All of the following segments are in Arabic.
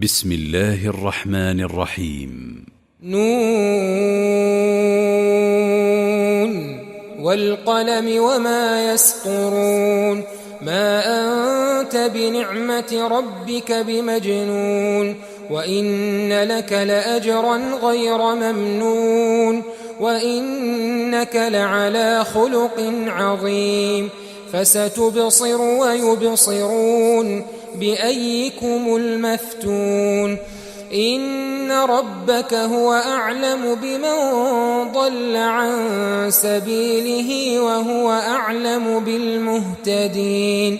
بسم الله الرحمن الرحيم. نون والقلم وما يسطرون ما أنت بنعمة ربك بمجنون وإن لك لأجرا غير ممنون وإنك لعلى خلق عظيم فستبصر ويبصرون بأيكم المفتون إن ربك هو أعلم بمن ضل عن سبيله وهو أعلم بالمهتدين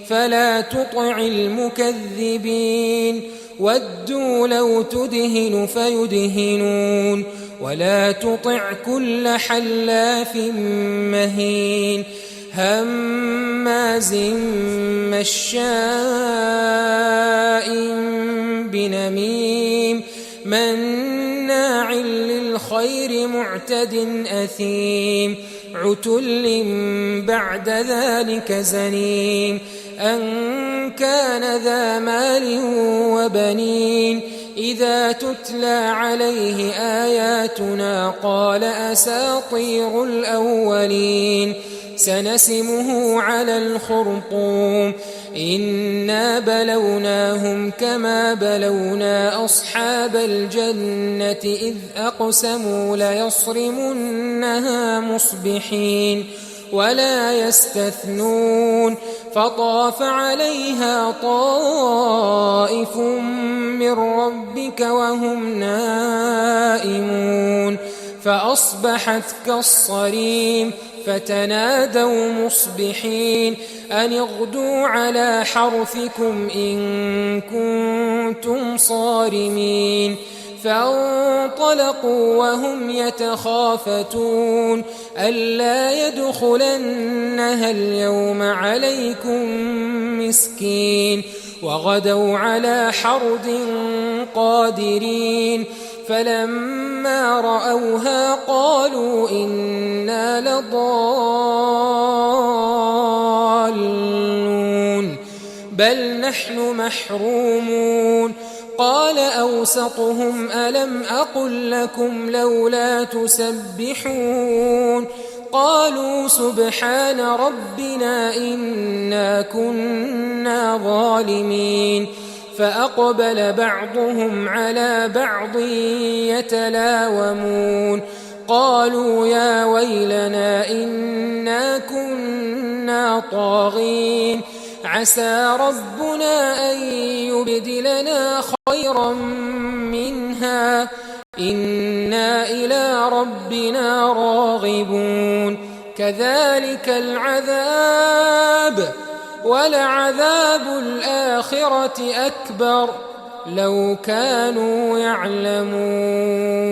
فلا تطع المكذبين ودوا لو تدهن فيدهنون ولا تطع كل حلاف مهين هماز مشاء بنميم مناع للخير معتد أثيم عتل بعد ذلك زنيم أن كان ذا مال وبنين إذا تتلى عليه آياتنا قال أساطير الأولين سنسمه على الخرطوم إنا بلوناهم كما بلونا أصحاب الجنة إذ أقسموا ليصرمنها مصبحين ولا يستثنون فطاف عليها طائف من ربك وهم نائمون فأصبحت كالصريم فتنادوا مصبحين أن اغدوا على حرثكم إن كنتم صارمين فانطلقوا وهم يتخافتون ألا يدخلنها اليوم عليكم مسكين وغدوا على حرد قادرين فلما رأوها قالوا إنا لضالون بل نحن محرومون قال أوسطهم ألم أقل لكم لولا تسبحون قالوا سبحان ربنا إنا كنا ظالمين فأقبل بعضهم على بعض يتلاومون قالوا يا ويلنا إنا كنا طاغين عسى ربنا أن يبدلنا خيرا منها إنا إلى ربنا راغبون كذلك العذاب ولعذاب الآخرة أكبر لو كانوا يعلمون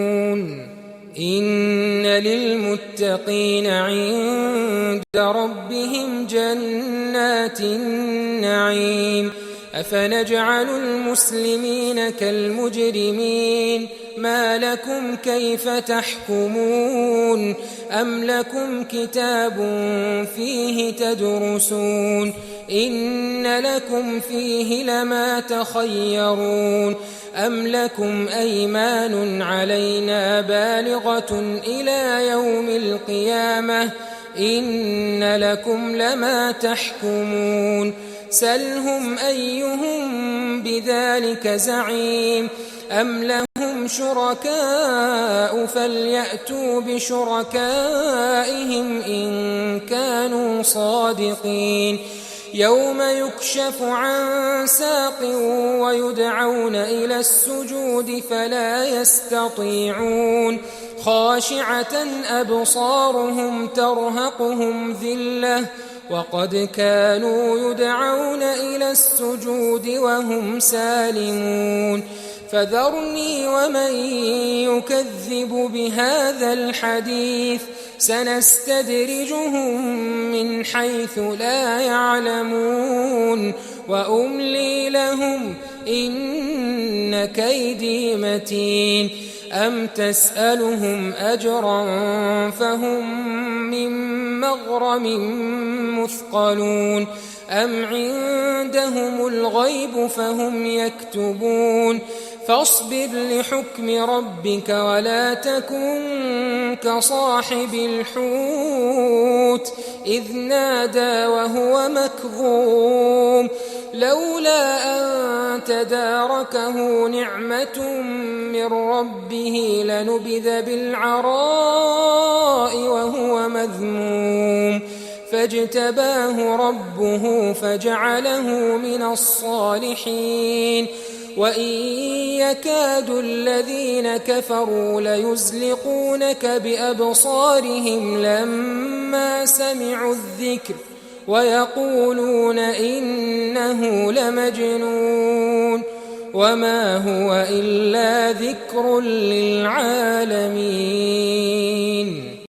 إن للمتقين عند ربهم جنات النعيم أفنجعل المسلمين كالمجرمين ما لكم كيف تحكمون أم لكم كتاب فيه تدرسون إن لكم فيه لما تخيرون أم لكم أيمان علينا بالغة إلى يوم القيامة إن لكم لما تحكمون سلهم أيهم بذلك زعيم أم لهم شركاء فليأتوا بشركائهم إن كانوا صادقين يوم يكشف عن ساق ويدعون إلى السجود فلا يستطيعون خاشعة أبصارهم ترهقهم ذلة وقد كانوا يدعون إلى السجود وهم سالمون فذرني ومن يكذب بهذا الحديث سنستدرجهم من حيث لا يعلمون وأملي لهم إن كيدي متين أم تسألهم أجرا فهم من مغرم مثقلون أم عندهم الغيب فهم يكتبون فاصبر لحكم ربك ولا تكن كصاحب الحوت إذ نادى وهو مكظوم لولا أن تداركه نعمة من ربه لنبذ بالعراء وهو مذموم فاجتباه ربه فجعله من الصالحين وإن يكاد الذين كفروا ليزلقونك بأبصارهم لما سمعوا الذكر ويقولون إنه لمجنون وما هو إلا ذكر للعالمين.